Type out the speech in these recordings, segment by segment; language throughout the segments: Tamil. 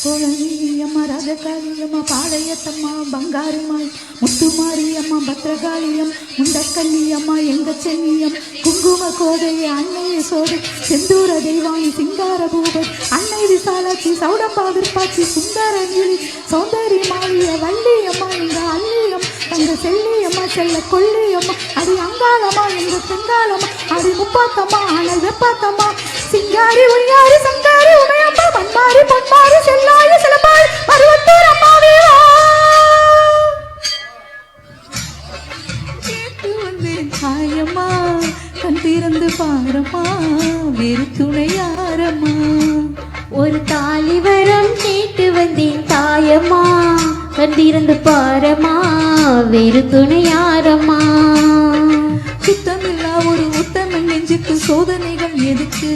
கோலனியம்மா ராஜகாளியம்மா பாளையத்தம்மா பங்காரிமாய் முத்துமாரியம்மா பத்ரகாளியம் முண்டக்கல்லியம்மா எங்க சென்னியம் குங்கும கோதைய அன்னை சோதை செந்தூர தெய்வானி சிங்கார பூபை அன்னை விசாலாட்சி சௌடம்பா விற்பாட்சி சுந்தர நீலி சௌந்தரி மாளிய வள்ளியம்மா எங்க அல்லியம் தங்க செல்லியம்மா செல்ல கொல்லியம்மா அடி அங்காளம்மா எங்க செங்காலம்மா அடி முப்பாத்தம்மா அனல் வெப்பாத்தம்மா சிங்காரி உய்யாரி சங்காரி உமையம்மா மண்மாரி பொன்மாரி செல்லாய சிலபாய் மருவத்தூர் அம்மாவே வா கேட்டு வந்தேன் தாயம்மா கண் திறந்து பாரம்மா வேறு துணையாரம்மா ஒரு தாலி வரம் கேட்டு வந்தேன் தாயம்மா கண் திறந்து பாரம்மா வேறு துணையாரம்மா சுத்தமில்லா ஒரு உத்தமன் நெஞ்சுக்கு சோதனைகள் எதுக்கு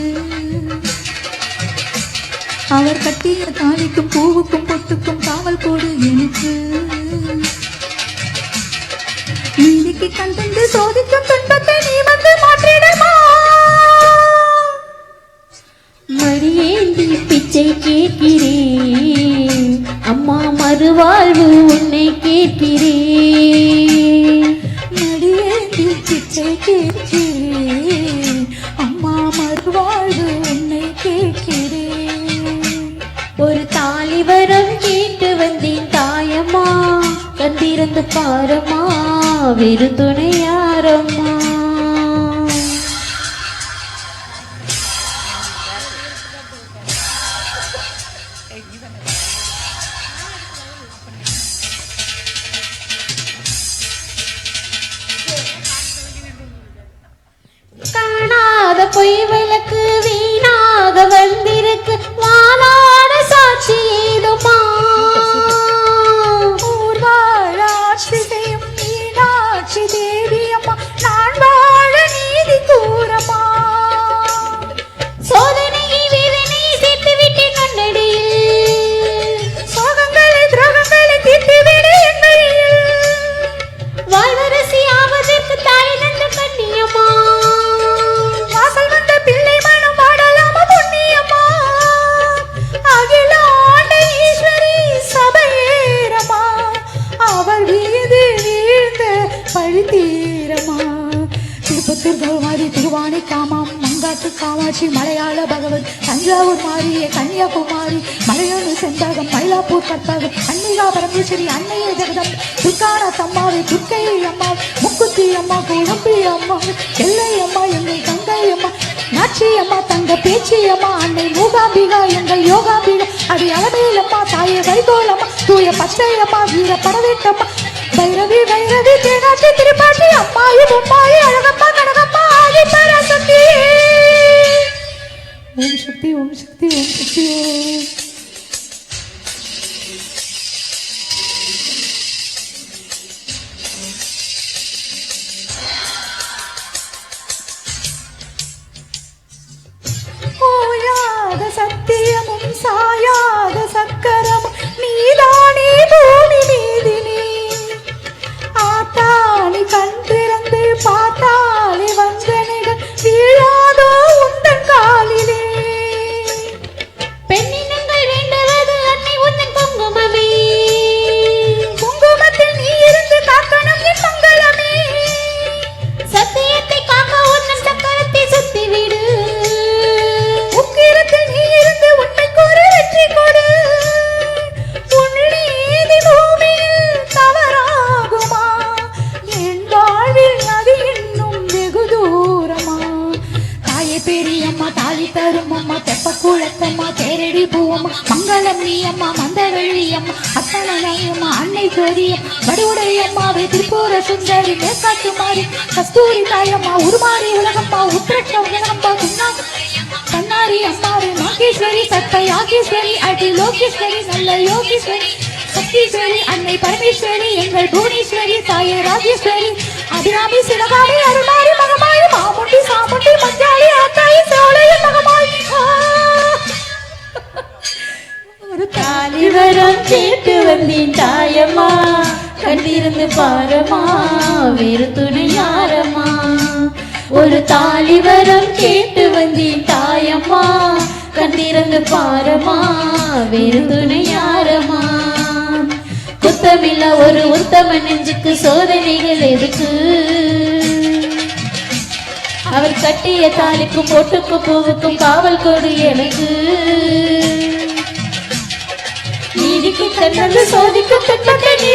அவர் கட்டிய தாலிக்கும் பூவுக்கும் பொட்டுக்கும் காவல் போடு எனக்கு நீதிக்கு கண் தந்து சோதிக்கும் துன்பத்தை நீ வந்து மாற்றிடமா மடியேந்தி பிச்சை கேட்கிறேன் அம்மா மறுவாழ்வு உன்னை கேட்கிறேன் மடியேந்தி பிச்சை கேட்கிறேன் அம்மா மறுவாழ்வு உன்னை கேட்கிறேன் ஒரு தாலி வரம் கேட்டு வந்தேன் தாயம்மா கண் திறந்து பாரம்மா வேறு துணையாரம்மா காணாத பொய் விளக்கு வீணாக வந்திருக்கு வானாட சாட்சி ஏதுமா ஊர்வாழாட்சி செய்யும் மீனாட்சி தேவி அம்மா நான் வாழ நீதி கூறமா சோதனையை வேதனையை சேர்த்து விட்டேன் நன்னடியில் சோகங்களை துரோகங்களை தீர்த்து விடு என் வழியில் வாழ்வரசி ஆவதற்கு தாய் தந்த கண்ணியம்மா வாசல் வந்த பிள்ளை மனம் வாடலாமா பொன்னியம்மா அகில ஆண்ட ஈஸ்வரி சபையேரமா அவர் வீதி வீழ்ந்த பழி தீரமா திருப்பத்தூர் கௌமாரி திருவாணி காமாம் மங்காட்டு காமாட்சி மலையாள பகவன் தஞ்சாவூர் மாறிய கன்னியாகுமாரி மலையோடு செந்தாகம் மயிலாப்பூர் கற்பகம் அன்னிகா பரமேஸ்வரி அன்னைய ஜெகதம் துர்கான தம்மாவை துர்க்கை அம்மா முக்குத்தி அம்மா குழம்பி அம்மா எல்லை அம்மா எங்கள் தங்கை அம்மா நாச்சி அம்மா தங்க பேச்சி அம்மா அன்னை மூகாம்பிகா எங்கள் யோகாம்பிகா அடி அளமேல் அம்மா தாய வைகோல் அம்மா தூய பச்சை அம்மா வீர படவேட்டம்மா பைரவி வைரவி தேனாட்சி திருப்பாட்டி அம்மாயி பொம்மாயி அழகம்மா கனகம்மா ஆதி பராசக்தி ஓம் சக்தி ஓம் சக்தி ஓம் சக்தி ஓம் ஓயாத சத்தியமும் சாயாத சக்கரமும் நீதானே பூமி மீதினே ஆத்தாளி கண் திறந்து பார்த்தாளி வஞ்சனைகள் வீழாதோ உந்தன் காலிலே பெண்ணினங்கள் வேண்டுவது அன்னை உந்தன் குங்குமமே குங்குமத்தில் நீ இருந்து காக்கணும் என் மங்களமே சத்தியத்தை காக்க உந்தன் சக்கரத்தை சுத்தி விடு உக்கிரத்தில் நீ இருந்து உண்மை கூறு வெற்றி கொடு உன் நீதி பூமியில் தவறாகுமா என் வாழ்வில் அது இன்னும் வெகு தூரமா தாயே பெரியம்மா தாலி தரும் அம்மா தெப்ப கூழத்தம்மா தேரடி பூவம்மா மங்களம் நீ அம்மா மந்தவெளி அம்மா அத்தனையம்மா அன்னை பெரியம் வடிவுடை அம்மாவே திரிபுர சுந்தரி மேற்காட்டு மாறி கஸ்தூரி தாயம்மா உருமாறி உலகம்மா உத்திரட்சம் உலகம்பா கண்ணாரி அம்மாவே மகேஸ்வரி சட்டை யாகேஸ்வரி அடி லோகேஸ்வரி நல்ல யோகேஸ்வரி சக்தீஸ்வரி அன்னை பரமேஸ்வரி எங்கள் புவனேஸ்வரி தாயே ராஜேஸ்வரி அபிராமி சிவகாமி அருளாரி மகமாயி மாமுண்டி சாமுண்டி மஞ்சாளி ஆத்தாயி சோழைய மகமாயி ஒரு தாலி வரம் கேட்டு வந்தேன் தாயம்மா கண்டிருந்து பாரம்மா வேறு துணையாரம்மா ஒரு தாலி வரம் கேட்டு வந்தேன் தாயம்மா கண்டிருந்து பாரமா வேறு துணை யாரம்மா குத்தமில்ல ஒரு உத்தம நெஞ்சுக்கு சோதனைகள் எதுக்கு அவர் கட்டிய தாலிக்கும் பொட்டுக்கும் பூவுக்கும் காவல் கொடு எனக்கு நீதிக்கு கண்ணந்து சோதிக்கும் துன்பத்தை நீ